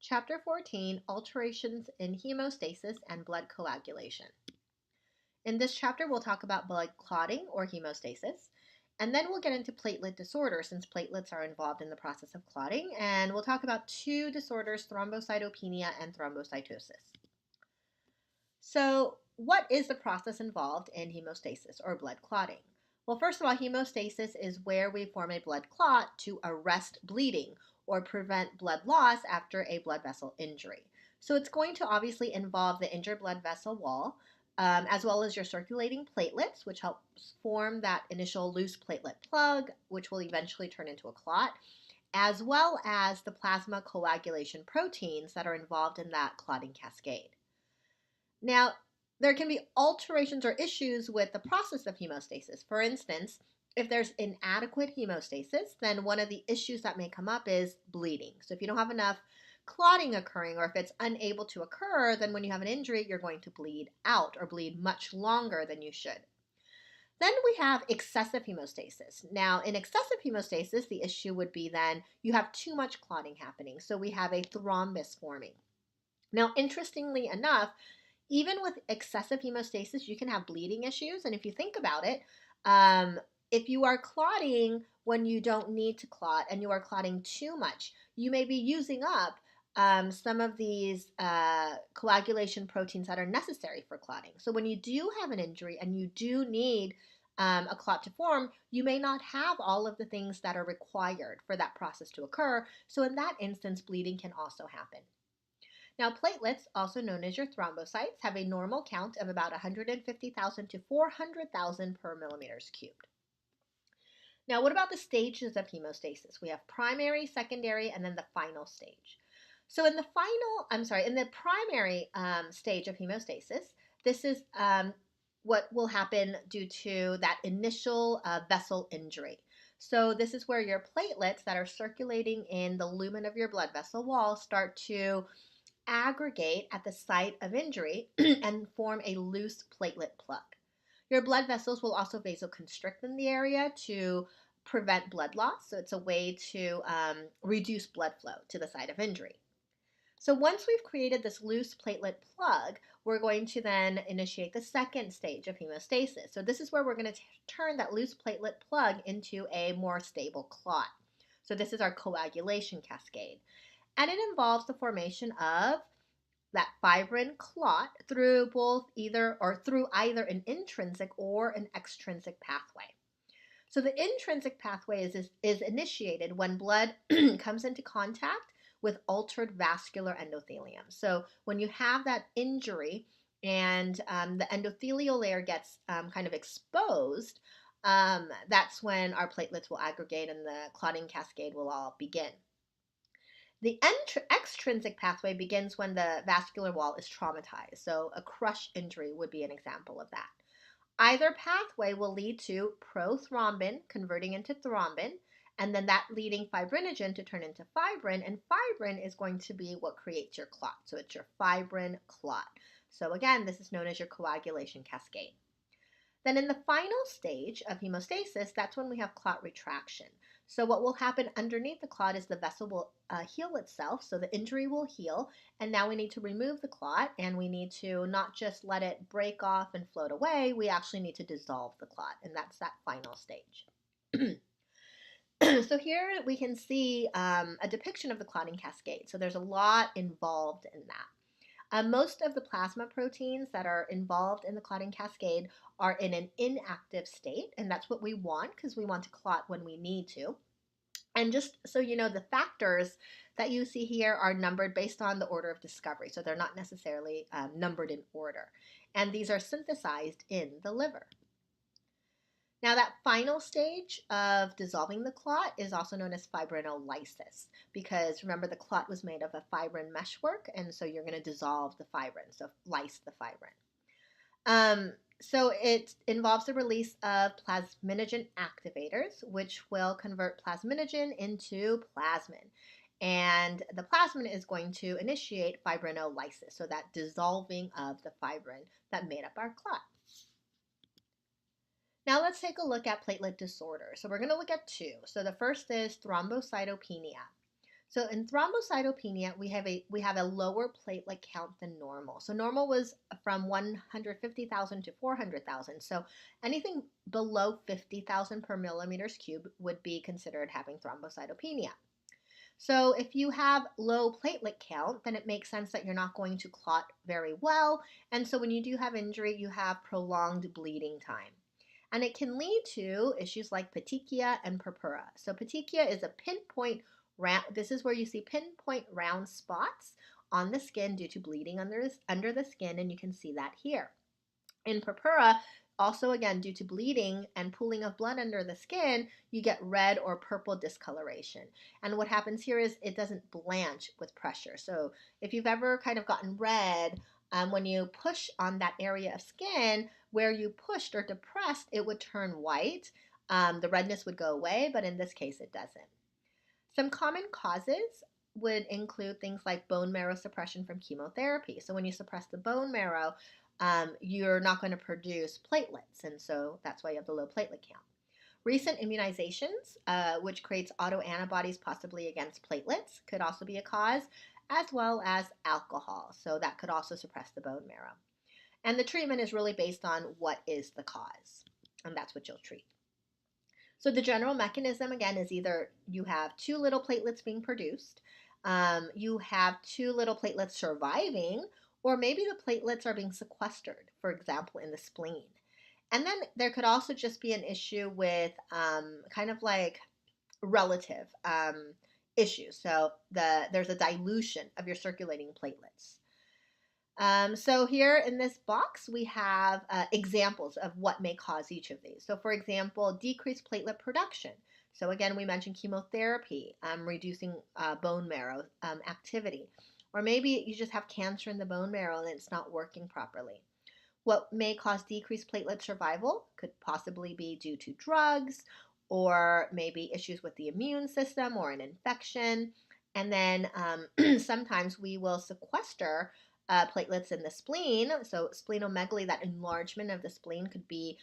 Chapter 14, Alterations in Hemostasis and Blood Coagulation. In this chapter, we'll talk about blood clotting or hemostasis, and then we'll get into platelet disorders since platelets are involved in the process of clotting, and we'll talk about two disorders, thrombocytopenia and thrombocytosis. So, what is the process involved in hemostasis or blood clotting? Well, first of all, hemostasis is where we form a blood clot to arrest bleeding or prevent blood loss after a blood vessel injury. So it's going to obviously involve the injured blood vessel wall, as well as your circulating platelets, which helps form that initial loose platelet plug, which will eventually turn into a clot, as well as the plasma coagulation proteins that are involved in that clotting cascade. Now, there can be alterations or issues with the process of hemostasis. For instance, if there's inadequate hemostasis, then one of the issues that may come up is bleeding. So if you don't have enough clotting occurring, or if it's unable to occur, then when you have an injury, you're going to bleed out or bleed much longer than you should. Then we have excessive hemostasis. Now, in excessive hemostasis, the issue would be then you have too much clotting happening. So we have a thrombus forming. Now, interestingly enough, even with excessive hemostasis, you can have bleeding issues. And if you think about it, if you are clotting when you don't need to clot and you are clotting too much, you may be using up some of these coagulation proteins that are necessary for clotting. So when you do have an injury and you do need a clot to form, you may not have all of the things that are required for that process to occur. So in that instance, bleeding can also happen. Now, platelets, also known as your thrombocytes, have a normal count of about 150,000 to 400,000 per millimeters cubed. Now, what about the stages of hemostasis? We have primary, secondary, and then the final stage. So in the primary stage of hemostasis, this is what will happen due to that initial vessel injury. So this is where your platelets that are circulating in the lumen of your blood vessel wall start to aggregate at the site of injury and form a loose platelet plug. Your blood vessels will also vasoconstrict in the area to prevent blood loss. So it's a way to reduce blood flow to the site of injury. So once we've created this loose platelet plug, we're going to then initiate the second stage of hemostasis. So this is where we're going to turn that loose platelet plug into a more stable clot. So this is our coagulation cascade. And it involves the formation of that fibrin clot through either an intrinsic or an extrinsic pathway. So the intrinsic pathway is initiated when blood comes into contact with altered vascular endothelium. So when you have that injury and the endothelial layer gets kind of exposed, that's when our platelets will aggregate and the clotting cascade will all begin. The extrinsic pathway begins when the vascular wall is traumatized. So a crush injury would be an example of that. Either pathway will lead to prothrombin converting into thrombin, and then that leading fibrinogen to turn into fibrin, and fibrin is going to be what creates your clot. So it's your fibrin clot. So again, this is known as your coagulation cascade. Then in the final stage of hemostasis, that's when we have clot retraction. So what will happen underneath the clot is the vessel will heal itself, so the injury will heal, and now we need to remove the clot, and we need to not just let it break off and float away, we actually need to dissolve the clot, and that's that final stage. So here we can see a depiction of the clotting cascade. So there's a lot involved in that. Most of the plasma proteins that are involved in the clotting cascade are in an inactive state, and that's what we want because we want to clot when we need to. And just so you know, the factors that you see here are numbered based on the order of discovery, so they're not necessarily numbered in order. And these are synthesized in the liver. Now, that final stage of dissolving the clot is also known as fibrinolysis because remember the clot was made of a fibrin meshwork, and so you're going to dissolve the fibrin, so lyse the fibrin. So it involves the release of plasminogen activators, which will convert plasminogen into plasmin. And the plasmin is going to initiate fibrinolysis, so that dissolving of the fibrin that made up our clot. Now let's take a look at platelet disorders. So we're going to look at two. So the first is thrombocytopenia. So in thrombocytopenia, we have a lower platelet count than normal. So normal was from 150,000 to 400,000. So anything below 50,000 per millimeters cubed would be considered having thrombocytopenia. So if you have low platelet count, then it makes sense that you're not going to clot very well. And so when you do have injury, you have prolonged bleeding time. And it can lead to issues like petechia and purpura. So petechia is a pinpoint round, this is where you see pinpoint round spots on the skin due to bleeding under the skin, and you can see that here. In purpura, also again due to bleeding and pooling of blood under the skin, you get red or purple discoloration. And what happens here is it doesn't blanch with pressure. So if you've ever kind of gotten red, when you push on that area of skin where you pushed or depressed, it would turn white. The redness would go away, but in this case it doesn't. Some common causes would include things like bone marrow suppression from chemotherapy. So when you suppress the bone marrow, you're not going to produce platelets, and so that's why you have the low platelet count. Recent immunizations, which creates autoantibodies possibly against platelets, could also be a cause, as well as alcohol. So that could also suppress the bone marrow. And the treatment is really based on what is the cause, and that's what you'll treat. So the general mechanism, again, is either you have too little platelets being produced, you have too little platelets surviving, or maybe the platelets are being sequestered, for example, in the spleen. And then there could also just be an issue with kind of like relative issues. So there's a dilution of your circulating platelets. So here in this box, we have examples of what may cause each of these. So for example, decreased platelet production. So again, we mentioned chemotherapy, reducing bone marrow activity. Or maybe you just have cancer in the bone marrow and it's not working properly. What may cause decreased platelet survival could possibly be due to drugs, or maybe issues with the immune system or an infection. And then sometimes we will sequester platelets in the spleen. So splenomegaly, that enlargement of the spleen could be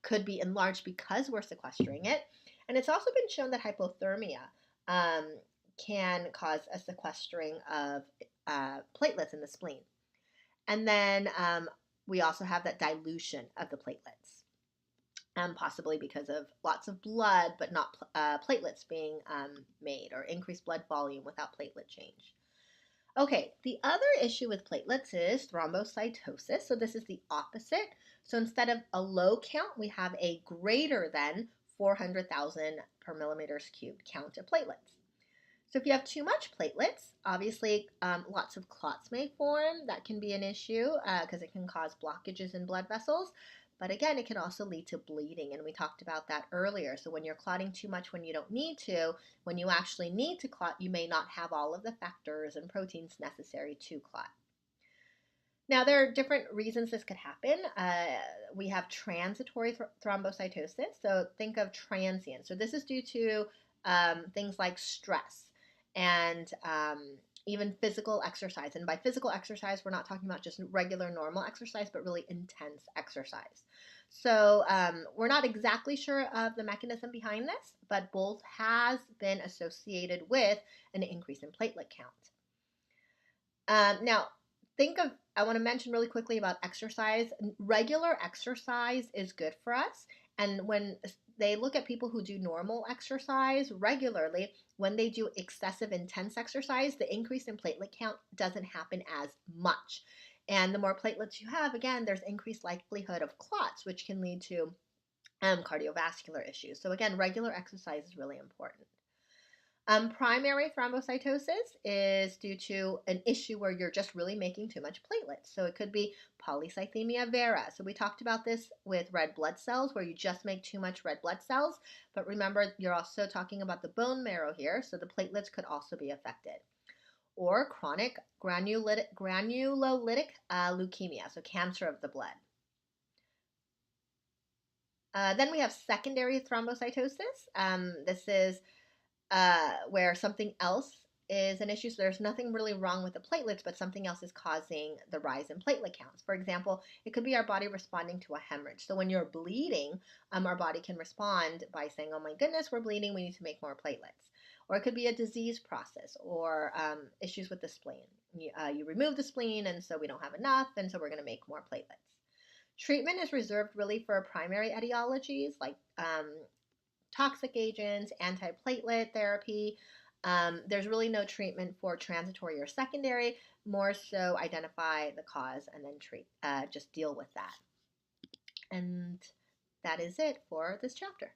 could be enlarged because we're sequestering it. And it's also been shown that hypothermia can cause a sequestering of platelets in the spleen. And then we also have that dilution of the platelets, possibly because of lots of blood, but not platelets being made, or increased blood volume without platelet change. Okay, the other issue with platelets is thrombocytosis. So this is the opposite. So instead of a low count, we have a greater than 400,000 per millimeters cubed count of platelets. So if you have too much platelets, obviously lots of clots may form. That can be an issue because it can cause blockages in blood vessels. But again, it can also lead to bleeding, and we talked about that earlier. So when you're clotting too much when you don't need to, when you actually need to clot, you may not have all of the factors and proteins necessary to clot. Now, there are different reasons this could happen. We have transitory thrombocytosis. So think of transient. So this is due to things like stress and even physical exercise. And by physical exercise, we're not talking about just regular normal exercise, but really intense exercise. So we're not exactly sure of the mechanism behind this, but both has been associated with an increase in platelet count. Now, I want to mention really quickly about exercise. Regular exercise is good for us. And when they look at people who do normal exercise regularly, when they do excessive intense exercise, the increase in platelet count doesn't happen as much. And the more platelets you have, again, there's increased likelihood of clots, which can lead to cardiovascular issues. So again, regular exercise is really important. Primary thrombocytosis is due to an issue where you're just really making too much platelets. So it could be polycythemia vera. So we talked about this with red blood cells, where you just make too much red blood cells. But remember, you're also talking about the bone marrow here, so the platelets could also be affected. Or chronic granulolytic leukemia, so cancer of the blood. Then we have secondary thrombocytosis. This is where something else is an issue. So there's nothing really wrong with the platelets, but something else is causing the rise in platelet counts. For example, it could be our body responding to a hemorrhage. So when you're bleeding, our body can respond by saying, oh my goodness, we're bleeding, we need to make more platelets. or it could be a disease process or issues with the spleen. You remove the spleen, and so we don't have enough, and so we're going to make more platelets. Treatment is reserved really for primary etiologies like toxic agents, antiplatelet therapy. There's really no treatment for transitory or secondary, more so identify the cause and then treat, just deal with that. And that is it for this chapter.